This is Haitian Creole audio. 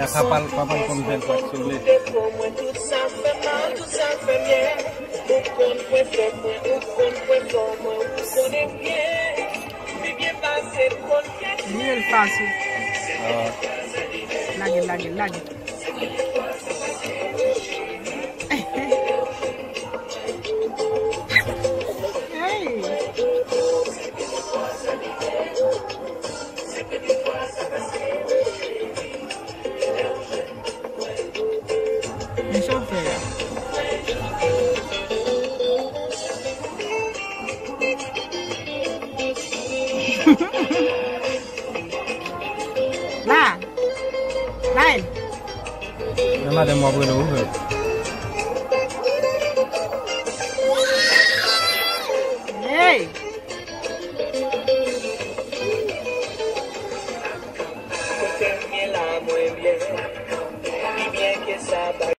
ya kapal konven kwa chule. Ni el fácil. Lagi. Eso fue. Lain. Nama ada mau berulang. Hey.